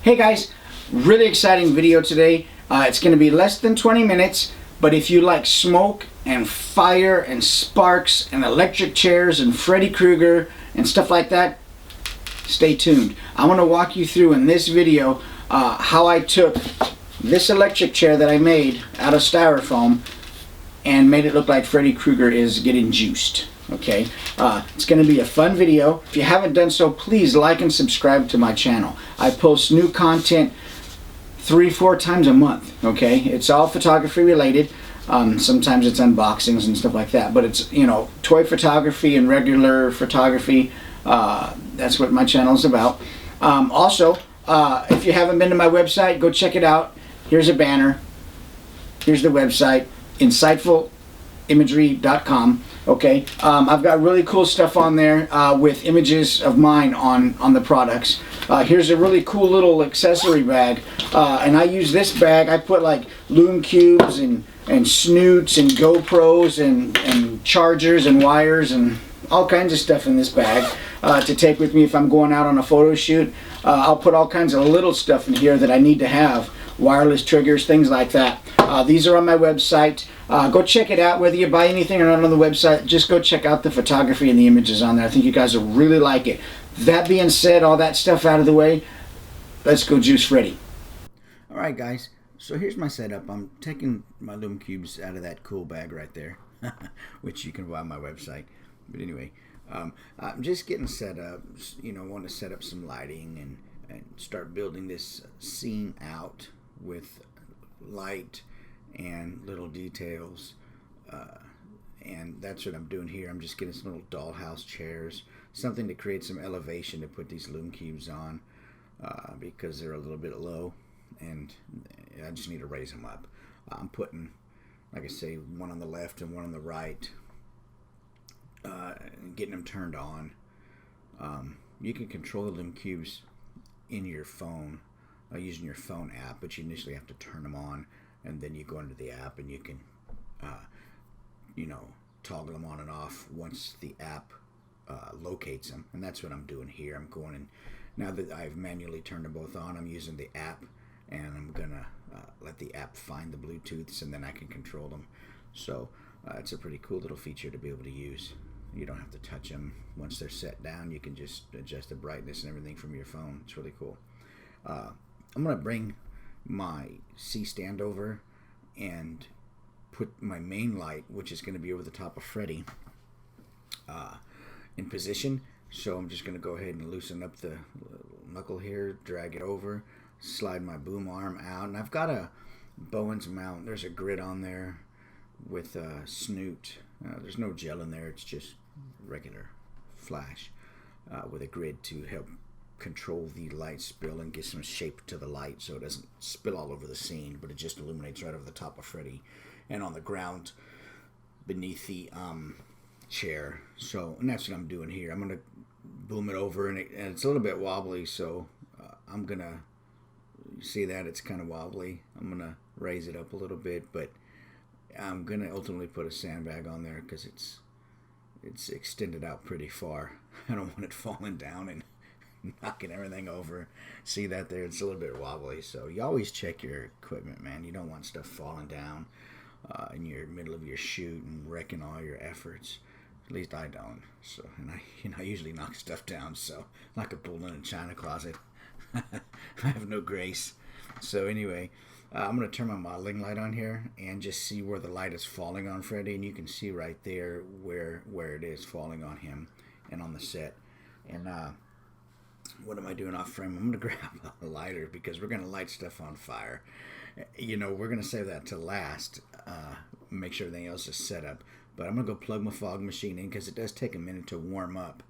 Hey guys, really exciting video today. It's going to be less than 20 minutes, but if you like smoke and fire and sparks and electric chairs and Freddy Krueger and stuff like that, stay tuned. I want to walk you through in this video how I took this electric chair that I made out of styrofoam and made it look like Freddy Krueger is getting juiced. Okay, it's going to be a fun video. If you haven't done so, please like and subscribe to my channel. I post new content 3-4 times a month. Okay, it's all photography related. Sometimes it's unboxings and stuff like that, but it's, you know, toy photography and regular photography. That's what my channel is about. Also, if you haven't been to my website, go check it out. Here's a banner. Here's the website, insightfulimagery.com. Okay, I've got really cool stuff on there with images of mine on the products. Here's a really cool little accessory bag, and I use this bag. I put like loom cubes and snoots and GoPros and chargers and wires and all kinds of stuff in this bag to take with me if I'm going out on a photo shoot. I'll put all kinds of little stuff in here that I need to have, wireless triggers, things like that. These are on my website. Go check it out. Whether you buy anything or not on the website, just go check out the photography and the images on there. I think you guys will really like it. That being said, all that stuff out of the way, let's go juice Freddy. Alright guys, so here's my setup. I'm taking my loom cubes out of that cool bag right there, which you can buy on my website. But anyway, I'm just getting set up. You know, want to set up some lighting and start building this scene out with light and little details, and that's what I'm doing here. I'm just getting some little dollhouse chairs, something to create some elevation to put these loom cubes on, because they're a little bit low and I just need to raise them up. I'm putting, like I say, one on the left and one on the right, getting them turned on. You can control the loom cubes in your phone using your phone app, but you initially have to turn them on, and then you go into the app and you can you know, toggle them on and off once the app locates them. And that's what I'm doing here. I'm going in, now that I've manually turned them both on, I'm using the app, and I'm gonna let the app find the Bluetooths, and then I can control them. So it's a pretty cool little feature to be able to use. You don't have to touch them. Once they're set down, you can just adjust the brightness and everything from your phone. It's really cool. I'm gonna bring my C-stand over and put my main light, which is going to be over the top of Freddy, in position. So I'm just going to go ahead and loosen up the knuckle here, drag it over, slide my boom arm out, and I've got a Bowens mount. There's a grid on there with a snoot. There's no gel in there, it's just regular flash with a grid to help control the light spill and get some shape to the light so it doesn't spill all over the scene, but it just illuminates right over the top of Freddy and on the ground beneath the chair. So, and that's what I'm doing here. I'm gonna boom it over, and it's a little bit wobbly, so I'm gonna see that it's kind of wobbly. I'm gonna raise it up a little bit, but I'm gonna ultimately put a sandbag on there because it's extended out pretty far. I don't want it falling down and knocking everything over. See that there? It's a little bit wobbly. So you always check your equipment, man. You don't want stuff falling down in your middle of your shoot and wrecking all your efforts. At least I don't. So, and I usually knock stuff down. So like a bull in a china closet. I have no grace. So anyway, I'm gonna turn my modeling light on here and just see where the light is falling on Freddy, and you can see right there where it is falling on him and on the set. And what am I doing off frame? I'm going to grab a lighter because we're going to light stuff on fire. You know, we're going to save that to last, make sure everything else is set up. But I'm going to go plug my fog machine in because it does take a minute to warm up.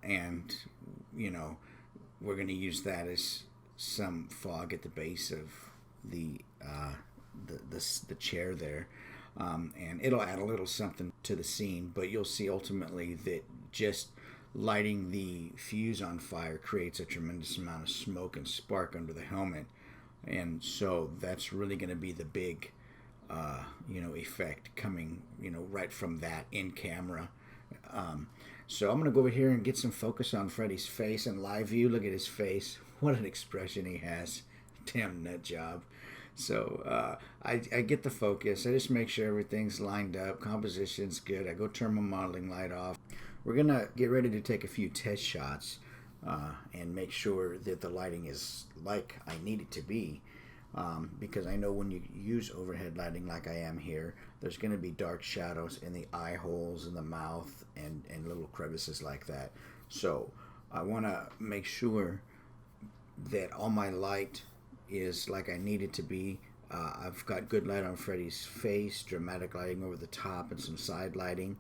And, you know, we're going to use that as some fog at the base of the chair there. And it'll add a little something to the scene, but you'll see ultimately that just lighting the fuse on fire creates a tremendous amount of smoke and spark under the helmet, and so that's really going to be the big you know, effect coming, you know, right from that in camera. So I'm going to go over here and get some focus on Freddy's face in live view. Look at his face. What an expression he has. Damn nut job. So I get the focus. I just make sure everything's lined up. Composition's good. I go turn my modeling light off. We're going to get ready to take a few test shots and make sure that the lighting is like I need it to be. Because I know when you use overhead lighting like I am here, there's going to be dark shadows in the eye holes, in the mouth, and little crevices like that. So I want to make sure that all my light is like I need it to be. I've got good light on Freddy's face, dramatic lighting over the top, and some side lighting.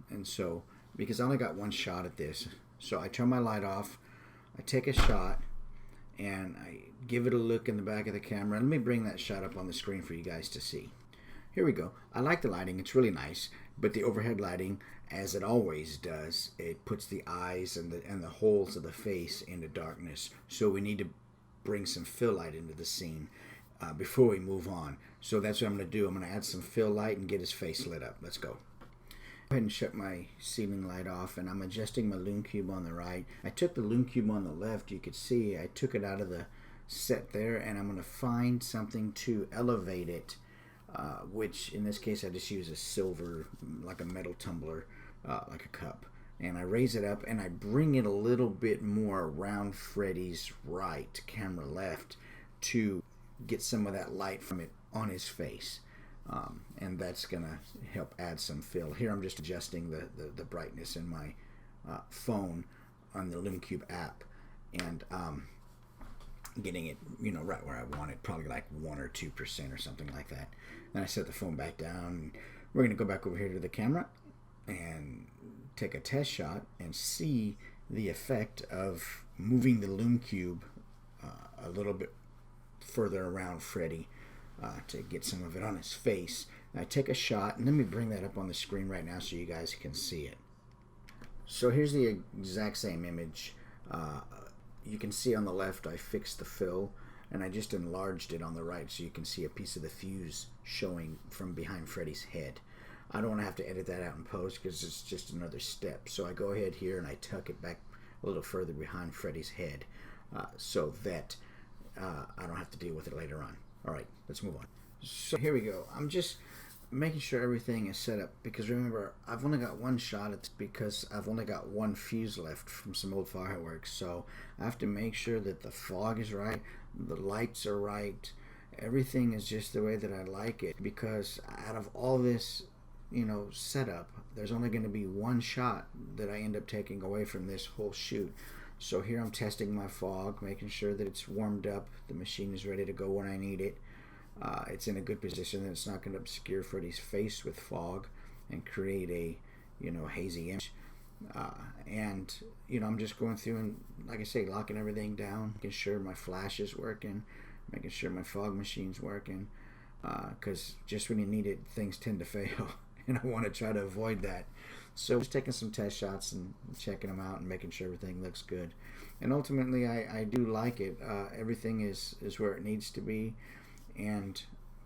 And so, because I only got one shot at this, so I turn my light off, I take a shot, and I give it a look in the back of the camera. Let me bring that shot up on the screen for you guys to see. Here we go. I like the lighting. It's really nice. But the overhead lighting, as it always does, it puts the eyes and the holes of the face into darkness. So we need to bring some fill light into the scene before we move on. So that's what I'm going to do. I'm going to add some fill light and get his face lit up. Let's go. Go ahead and shut my ceiling light off, and I'm adjusting my lume cube on the right. I took the lume cube on the left. You could see I took it out of the set there, and I'm going to find something to elevate it, which in this case I just use a silver, like a metal tumbler, like a cup, and I raise it up and I bring it a little bit more around Freddy's right, camera left, to get some of that light from it on his face. And that's gonna help add some fill. Here I'm just adjusting the brightness in my phone on the Lume Cube app, and getting it, right where I want it, probably like 1 or 2% or something like that. Then I set the phone back down. We're gonna go back over here to the camera and take a test shot and see the effect of moving the Lume Cube a little bit further around Freddy to get some of it on his face. And I take a shot, and let me bring that up on the screen right now so you guys can see it. So here's the exact same image. You can see on the left I fixed the fill, and I just enlarged it on the right so you can see a piece of the fuse showing from behind Freddy's head. I don't want to have to edit that out in post because it's just another step. So I go ahead here and I tuck it back a little further behind Freddy's head so that I don't have to deal with it later on. Alright, let's move on. So here we go. I'm just making sure everything is set up, because remember, I've only got one shot. It's because I've only got one fuse left from some old fireworks. So I have to make sure that the fog is right, the lights are right, everything is just the way that I like it, because out of all this setup, there's only going to be one shot that I end up taking away from this whole shoot. So here I'm testing my fog, making sure that it's warmed up, the machine is ready to go when I need it. It's in a good position that it's not going to obscure Freddy's face with fog and create a hazy image. And I'm just going through and, like I say, locking everything down, making sure my flash is working, making sure my fog machine's working, because just when you need it, things tend to fail, and I want to try to avoid that. So just taking some test shots and checking them out and making sure everything looks good. And ultimately, I do like it. Everything is where it needs to be. And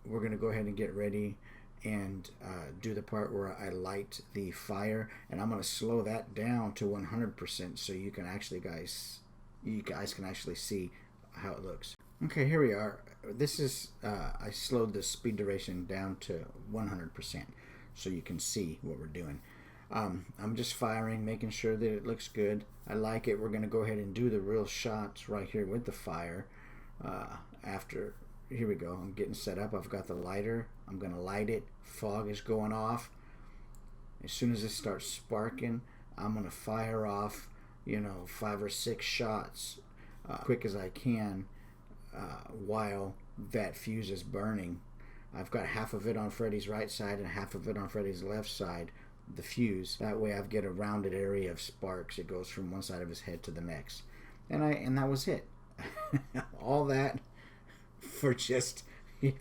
we're going to go ahead and get ready and do the part where I light the fire. And I'm going to slow that down to 100% so you guys can actually see how it looks. Okay, here we are. This is, I slowed the speed duration down to 100% so you can see what we're doing. I'm just firing, making sure that it looks good. I like it. We're going to go ahead and do the real shots right here with the fire. Here we go. I'm getting set up. I've got the lighter. I'm going to light it. Fog is going off. As soon as it starts sparking, I'm going to fire off, 5 or 6 shots quick as I can while that fuse is burning. I've got half of it on Freddy's right side and half of it on Freddy's left side, the fuse. That way I get a rounded area of sparks. It goes from one side of his head to the next. And that was it. All that for just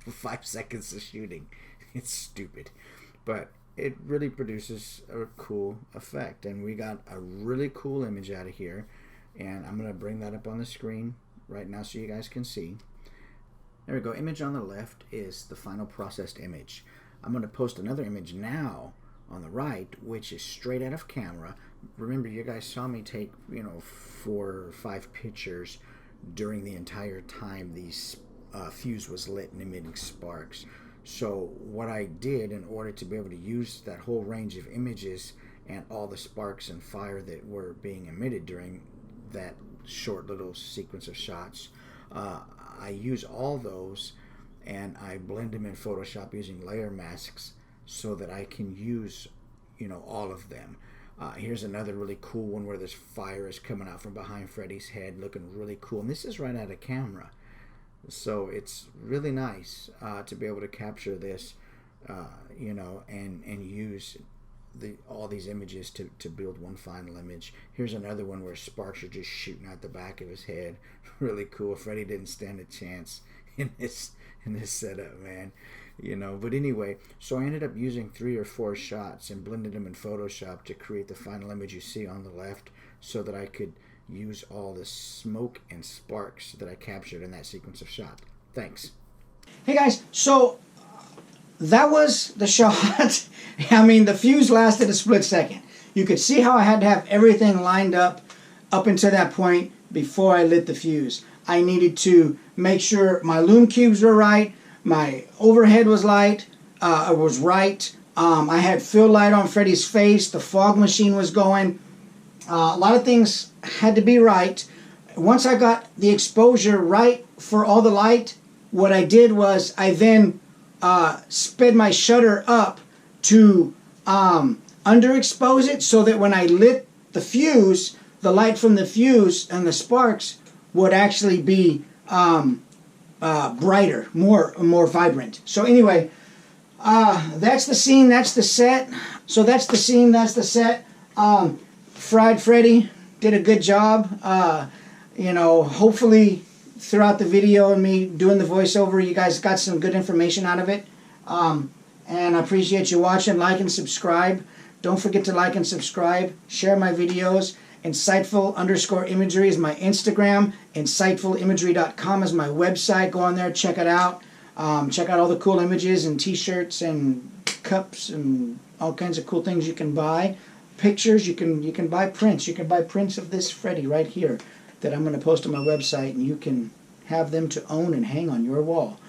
5 seconds of shooting. It's stupid. But it really produces a cool effect. And we got a really cool image out of here. And I'm going to bring that up on the screen right now so you guys can see. There we go. Image on the left is the final processed image. I'm going to post another image now on the right, which is straight out of camera. Remember, you guys saw me take 4 or 5 pictures during the entire time these fuse was lit and emitting sparks. So what I did in order to be able to use that whole range of images and all the sparks and fire that were being emitted during that short little sequence of shots, I use all those and I blend them in Photoshop using layer masks so that I can use, all of them. Here's another really cool one where this fire is coming out from behind Freddy's head, looking really cool. And this is right out of camera. So it's really nice to be able to capture this, and use all these images to build one final image. Here's another one where sparks are just shooting out the back of his head. Really cool. Freddy didn't stand a chance in this setup, man. But anyway, so I ended up using 3 or 4 shots and blended them in Photoshop to create the final image you see on the left, so that I could use all the smoke and sparks that I captured in that sequence of shot. Thanks. Hey guys, so that was the shot. I mean, the fuse lasted a split second. You could see how I had to have everything lined up until that point before I lit the fuse. I needed to make sure my lume cubes were right, my overhead was right. I had fill light on Freddy's face. The fog machine was going. A lot of things had to be right. Once I got the exposure right for all the light, what I did was I then sped my shutter up to underexpose it, so that when I lit the fuse, the light from the fuse and the sparks would actually be brighter, more vibrant. So anyway, that's the scene, that's the set. So that's the scene, that's the set. Fried Freddy did a good job. Hopefully throughout the video and me doing the voiceover, you guys got some good information out of it. And I appreciate you watching. Like and subscribe. Don't forget to like and subscribe. Share my videos. Insightful_imagery is my Instagram. Insightfulimagery.com is my website. Go on there, check it out. Check out all the cool images and t-shirts and cups and all kinds of cool things you can buy. Pictures, you can buy prints. You can buy prints of this Freddy right here that I'm going to post on my website, and you can have them to own and hang on your wall.